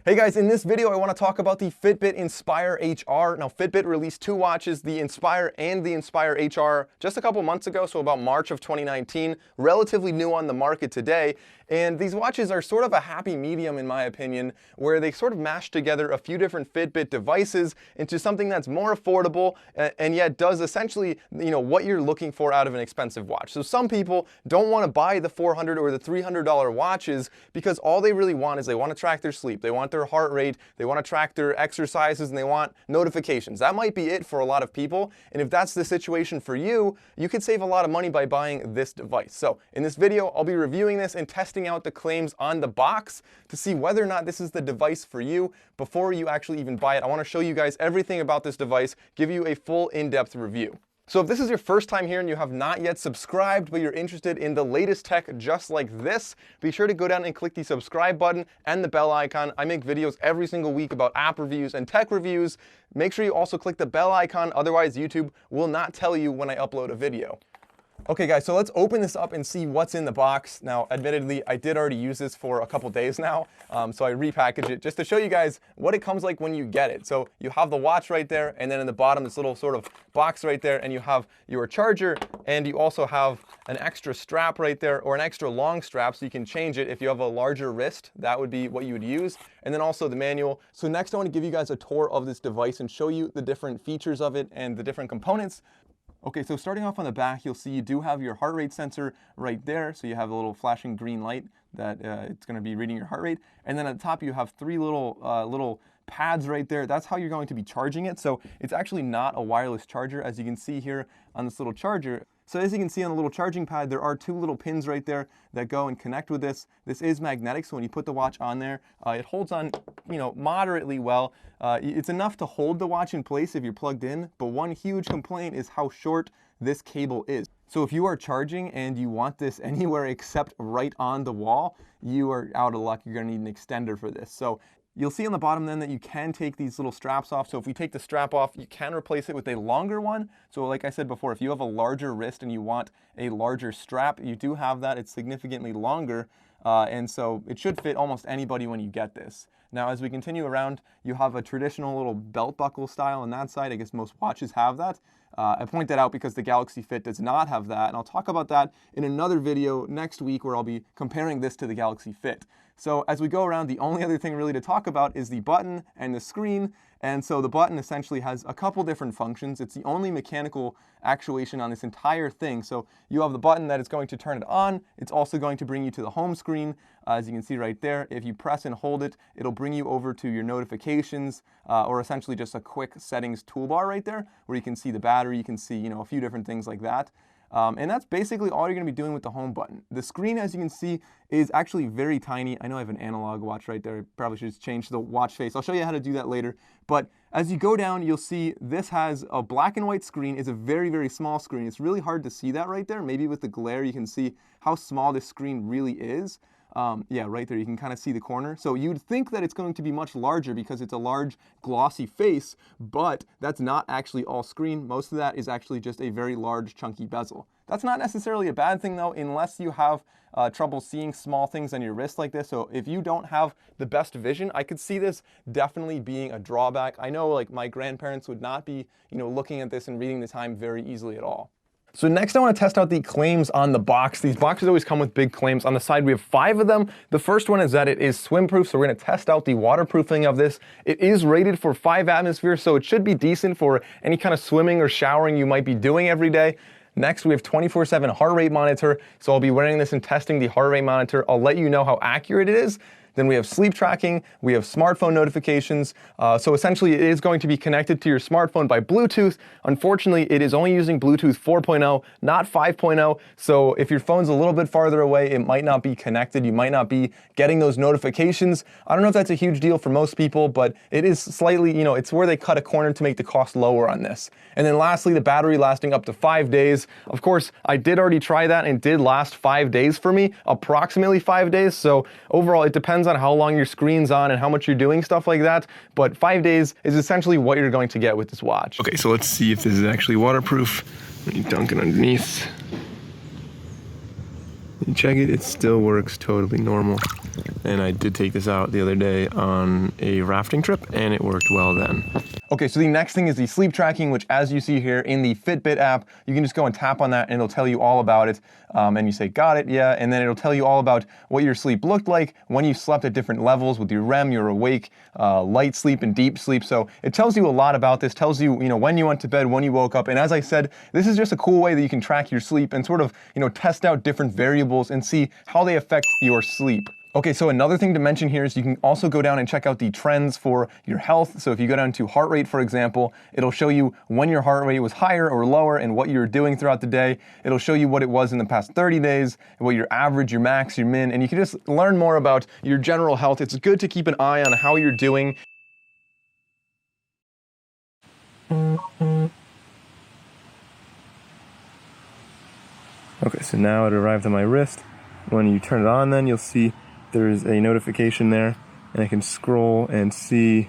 Hey guys, in this video I want to talk about the Fitbit Inspire HR. Now Fitbit released two watches, the Inspire and the Inspire HR, just a couple months ago, so about March of 2019, relatively new on the market today. And these watches are sort of a happy medium in my opinion, where they sort of mash together a few different Fitbit devices into something that's more affordable and yet does essentially, what you're looking for out of an expensive watch. So some people don't want to buy the $400 or the $300 watches because all they really want is they want to track their sleep, they want their heart rate, they want to track their exercises, and they want notifications. That might be it for a lot of people. And if that's the situation for you, you could save a lot of money by buying this device. So in this video, I'll be reviewing this and testing out the claims on the box to see whether or not this is the device for you before you actually even buy it. I want to show you guys everything about this device, give you a full in-depth review. So if this is your first time here and you have not yet subscribed, but you're interested in the latest tech just like this, be sure to go down and click the subscribe button and the bell icon. I make videos every single week about app reviews and tech reviews. Make sure you also click the bell icon, otherwise YouTube will not tell you when I upload a video. Okay guys, so let's open this up and see what's in the box. Now, admittedly, I did already use this for a couple days now, so I repackaged it just to show you guys what it comes like when you get it. So you have the watch right there, and then in the bottom, this little sort of box right there, and you have your charger, and you also have an extra strap right there, or an extra long strap, so you can change it if you have a larger wrist. That would be what you would use. And then also the manual. So next I want to give you guys a tour of this device and show you the different features of it and the different components. Okay, so starting off on the back, you'll see you do have your heart rate sensor right there. So you have a little flashing green light that it's going to be reading your heart rate. And then at the top, you have three little pads right there. That's how you're going to be charging it. So it's actually not a wireless charger, as you can see here on this little charger. So as you can see on the little charging pad, there are two little pins right there that go and connect with this. This is magnetic, so when you put the watch on there, it holds on, moderately well. It's enough to hold the watch in place if you're plugged in, but one huge complaint is how short this cable is. So if you are charging and you want this anywhere except right on the wall, you are out of luck. You're gonna need an extender for this. So you'll see on the bottom then that you can take these little straps off. So if we take the strap off, you can replace it with a longer one. So like I said before, if you have a larger wrist and you want a larger strap, you do have that. It's significantly longer. And so it should fit almost anybody when you get this. Now, as we continue around, you have a traditional little belt buckle style on that side. I guess most watches have that. I point that out because the Galaxy Fit does not have that, and I'll talk about that in another video next week where I'll be comparing this to the Galaxy Fit. So as we go around, the only other thing really to talk about is the button and the screen. And so the button essentially has a couple different functions. It's the only mechanical actuation on this entire thing. So you have the button that is going to turn it on. It's also going to bring you to the home screen. As you can see right there, if you press and hold it, it'll bring you over to your notifications, or essentially just a quick settings toolbar right there, where you can see the battery, you can see, a few different things like that. And that's basically all you're going to be doing with the home button. The screen, as you can see, is actually very tiny. I know I have an analog watch right there. I probably should just change the watch face. I'll show you how to do that later. But as you go down, you'll see this has a black and white screen. It's a very, very small screen. It's really hard to see that right there. Maybe with the glare, you can see how small this screen really is. Yeah, right there, you can kind of see the corner. So you'd think that it's going to be much larger because it's a large glossy face, but that's not actually all screen. Most of that is actually just a very large chunky bezel. That's not necessarily a bad thing though, unless you have trouble seeing small things on your wrist like this. So if you don't have the best vision, I could see this definitely being a drawback. I know like my grandparents would not be, looking at this and reading the time very easily at all. So next I want to test out the claims on the box. These boxes always come with big claims. On the side we have 5 of them. The first one is that it is swim proof, so we're going to test out the waterproofing of this. It is rated for 5 atmospheres, so it should be decent for any kind of swimming or showering you might be doing every day. Next, we have 24/7 heart rate monitor. So I'll be wearing this and testing the heart rate monitor. I'll let you know how accurate it is. Then we have sleep tracking, we have smartphone notifications. So essentially it is going to be connected to your smartphone by Bluetooth. Unfortunately, it is only using Bluetooth 4.0, not 5.0. So if your phone's a little bit farther away, it might not be connected. You might not be getting those notifications. I don't know if that's a huge deal for most people, but it is slightly, it's where they cut a corner to make the cost lower on this. And then lastly, the battery lasting up to 5 days. Of course, I did already try that and it did last 5 days for me, approximately 5 days. So overall, it depends on how long your screen's on and how much you're doing stuff like that, but 5 days is essentially what you're going to get with this watch. Okay, so let's see if this is actually waterproof. When you dunk it underneath. You check it, it still works totally normal. And I did take this out the other day on a rafting trip, and it worked well then. Okay, so the next thing is the sleep tracking, which as you see here in the Fitbit app, you can just go and tap on that and it'll tell you all about it. And you say, got it, yeah, and then it'll tell you all about what your sleep looked like when you slept at different levels with your REM, your awake, light sleep, and deep sleep. So it tells you a lot about this, tells you, when you went to bed, when you woke up. And as I said, this is just a cool way that you can track your sleep and sort of, test out different variables and see how they affect your sleep. Okay, so another thing to mention here is you can also go down and check out the trends for your health. So if you go down to heart rate, for example, it'll show you when your heart rate was higher or lower and what you're doing throughout the day. It'll show you what it was in the past 30 days, what your average, your max, your min, and you can just learn more about your general health. It's good to keep an eye on how you're doing. Okay, so now it arrived on my wrist. When you turn it on, then you'll see there's a notification there, and I can scroll and see.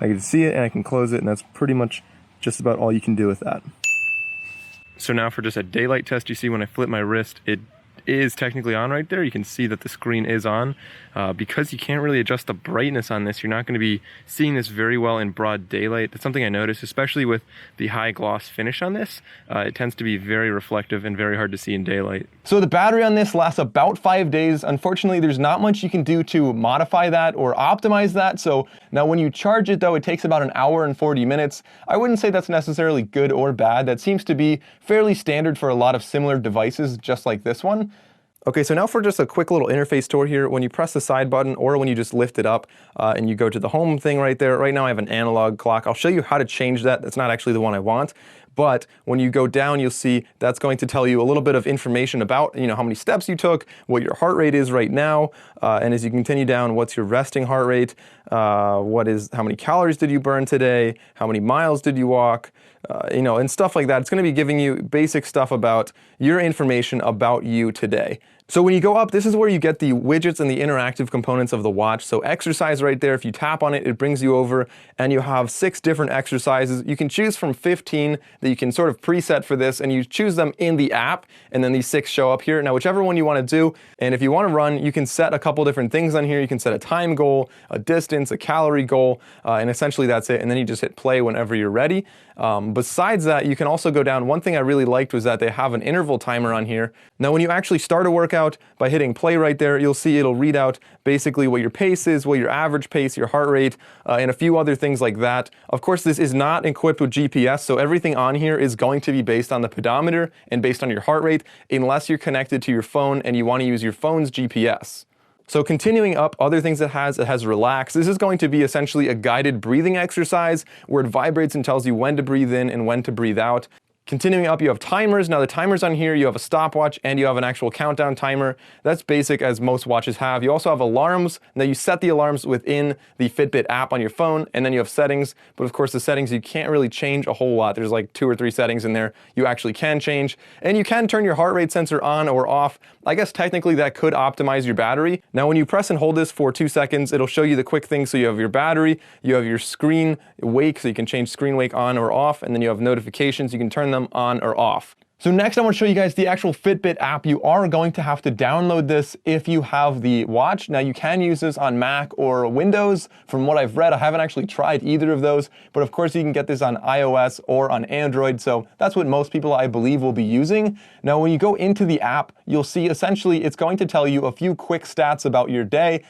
I can see it and I can close it, and that's pretty much just about all you can do with that. So now for just a daylight test, you see when I flip my wrist, it is technically on right there. You can see that the screen is on. Because you can't really adjust the brightness on this, you're not going to be seeing this very well in broad daylight. That's something I noticed, especially with the high gloss finish on this. It tends to be very reflective and very hard to see in daylight. So the battery on this lasts about 5 days. Unfortunately, there's not much you can do to modify that or optimize that. So now when you charge it though, it takes about an hour and 40 minutes. I wouldn't say that's necessarily good or bad. That seems to be fairly standard for a lot of similar devices just like this one. Okay, so now for just a quick little interface tour here, when you press the side button or when you just lift it up and you go to the home thing right there, right now I have an analog clock. I'll show you how to change that. That's not actually the one I want. But when you go down, you'll see that's going to tell you a little bit of information about, how many steps you took, what your heart rate is right now, and as you continue down, what's your resting heart rate, how many calories did you burn today, how many miles did you walk, and stuff like that. It's going to be giving you basic stuff about your information about you today. So when you go up, this is where you get the widgets and the interactive components of the watch. So exercise right there, if you tap on it, it brings you over and you have 6 different exercises. You can choose from 15 that you can sort of preset for this, and you choose them in the app, and then these 6 show up here. Now, whichever one you want to do, and if you want to run, you can set a couple different things on here. You can set a time goal, a distance, a calorie goal, and essentially that's it. And then you just hit play whenever you're ready. Besides that, you can also go down. One thing I really liked was that they have an interval timer on here. Now, when you actually start a workout by hitting play right there, you'll see it'll read out basically what your pace is, what your average pace, your heart rate, and a few other things like that. Of course, this is not equipped with GPS, so everything on here is going to be based on the pedometer and based on your heart rate, unless you're connected to your phone and you want to use your phone's GPS. So continuing up, other things it has relax. This is going to be essentially a guided breathing exercise where it vibrates and tells you when to breathe in and when to breathe out. Continuing up, you have timers. Now the timers on here, you have a stopwatch and you have an actual countdown timer. That's basic as most watches have. You also have alarms. Now you set the alarms within the Fitbit app on your phone, and then you have settings. But of course the settings, you can't really change a whole lot. There's like 2 or 3 settings in there you actually can change. And you can turn your heart rate sensor on or off. I guess technically that could optimize your battery. Now when you press and hold this for 2 seconds, it'll show you the quick things. So you have your battery, you have your screen wake, so you can change screen wake on or off, and then you have notifications. You can turn them on or off. So next I want to show you guys the actual Fitbit app. You are going to have to download this if you have the watch. Now you can use this on Mac or Windows. From what I've read, I haven't actually tried either of those, but of course you can get this on iOS or on Android. So that's what most people I believe will be using. Now when you go into the app, you'll see essentially it's going to tell you a few quick stats about your day.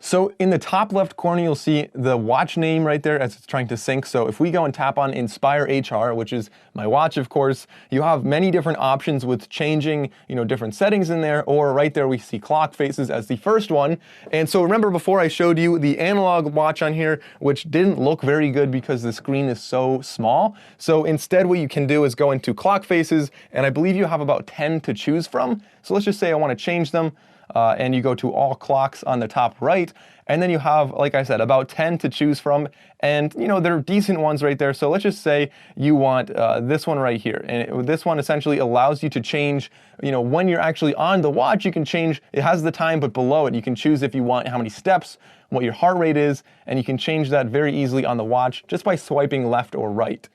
So in the top left corner, you'll see the watch name right there as it's trying to sync. So if we go and tap on Inspire HR, which is my watch, of course, you have many different options with changing, different settings in there, or right there we see clock faces as the first one. And so remember before I showed you the analog watch on here, which didn't look very good because the screen is so small. So instead what you can do is go into clock faces, and I believe you have about 10 to choose from. So let's just say I want to change them. And you go to all clocks on the top right, and then you have, like I said, about 10 to choose from, and they're decent ones right there. So let's just say you want this one right here, and this one essentially allows you to change, when you're actually on the watch, you can change, it has the time, but below it you can choose if you want how many steps, what your heart rate is, and you can change that very easily on the watch just by swiping left or right.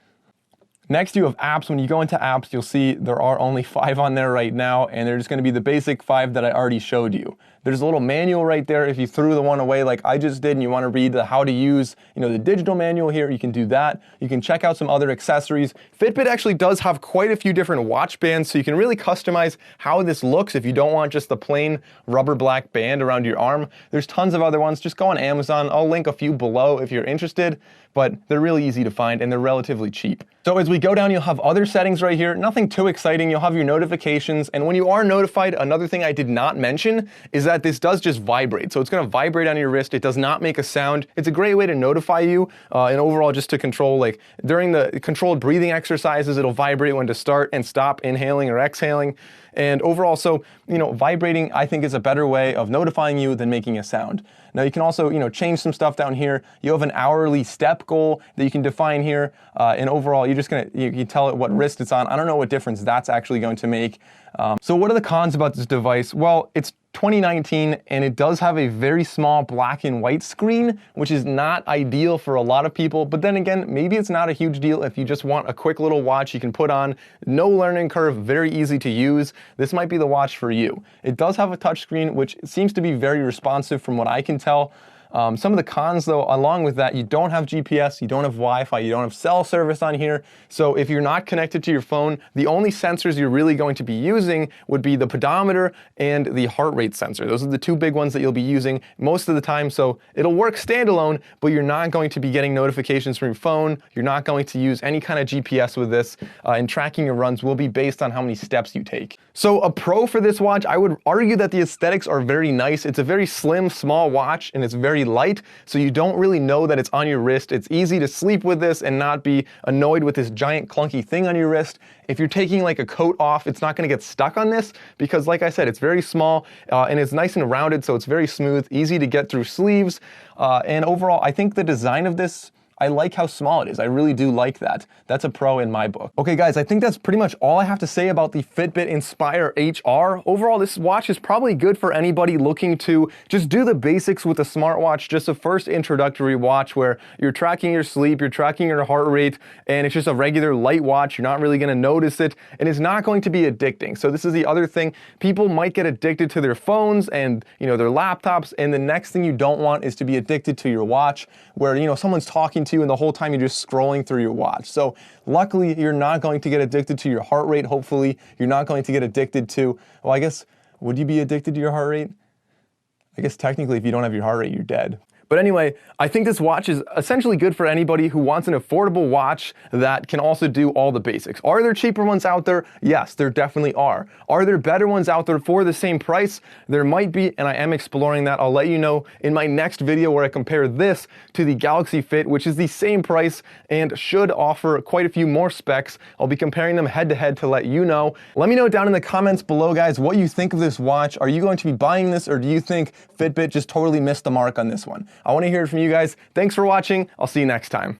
Next, you have apps. When you go into apps, you'll see there are only 5 on there right now, and they're just going to be the basic 5 that I already showed you. There's a little manual right there. If you threw the one away like I just did and you want to read the how to use, the digital manual here, you can do that. You can check out some other accessories. Fitbit actually does have quite a few different watch bands, so you can really customize how this looks if you don't want just the plain rubber black band around your arm. There's tons of other ones. Just go on Amazon. I'll link a few below if you're interested, but they're really easy to find and they're relatively cheap. So as we go down, you'll have other settings right here. Nothing too exciting. You'll have your notifications, and when you are notified, another thing I did not mention is that this does just vibrate. So it's going to vibrate on your wrist. It does not make a sound. It's a great way to notify you, and overall just to control, like during the controlled breathing exercises, it'll vibrate when to start and stop inhaling or exhaling. And overall, so, vibrating, I think, is a better way of notifying you than making a sound. Now, you can also, change some stuff down here. You have an hourly step goal that you can define here. And overall, you can tell it what wrist it's on. I don't know what difference that's actually going to make. So what are the cons about this device? Well, it's 2019 and it does have a very small black and white screen, which is not ideal for a lot of people. But then again, maybe it's not a huge deal if you just want a quick little watch you can put on. No learning curve, very easy to use. This might be the watch for you. It does have a touch screen, which seems to be very responsive from what I can tell. Some of the cons, though, along with that, you don't have GPS, you don't have Wi-Fi, you don't have cell service on here. So if you're not connected to your phone, the only sensors you're really going to be using would be the pedometer and the heart rate sensor. Those are the 2 big ones that you'll be using most of the time. So it'll work standalone, but you're not going to be getting notifications from your phone. You're not going to use any kind of GPS with this, and tracking your runs will be based on how many steps you take. So a pro for this watch, I would argue that the aesthetics are very nice. It's a very slim, small watch, and it's very light, so you don't really know that it's on your wrist. It's easy to sleep with this and not be annoyed with this giant clunky thing on your wrist. If you're taking like a coat off, it's not going to get stuck on this because, like I said, it's very small and it's nice and rounded, so it's very smooth, easy to get through sleeves. And overall, I think the design of this, I like how small it is. I really do like that. That's a pro in my book. Okay, guys, I think that's pretty much all I have to say about the Fitbit Inspire HR. Overall, this watch is probably good for anybody looking to just do the basics with a smartwatch, just a first introductory watch where you're tracking your sleep, you're tracking your heart rate, and it's just a regular light watch. You're not really gonna notice it, and it's not going to be addicting. So this is the other thing. People might get addicted to their phones and their laptops, and the next thing you don't want is to be addicted to your watch where someone's talking to you and the whole time you're just scrolling through your watch. So luckily, you're not going to get addicted to your heart rate. Hopefully, you're not going to get addicted to, well, I guess, would you be addicted to your heart rate? I guess technically, if you don't have your heart rate, you're dead. But anyway, I think this watch is essentially good for anybody who wants an affordable watch that can also do all the basics. Are there cheaper ones out there? Yes, there definitely are. Are there better ones out there for the same price? There might be, and I am exploring that. I'll let you know in my next video where I compare this to the Galaxy Fit, which is the same price and should offer quite a few more specs. I'll be comparing them head to head to let you know. Let me know down in the comments below, guys, what you think of this watch. Are you going to be buying this, or do you think Fitbit just totally missed the mark on this one? I want to hear it from you guys. Thanks for watching. I'll see you next time.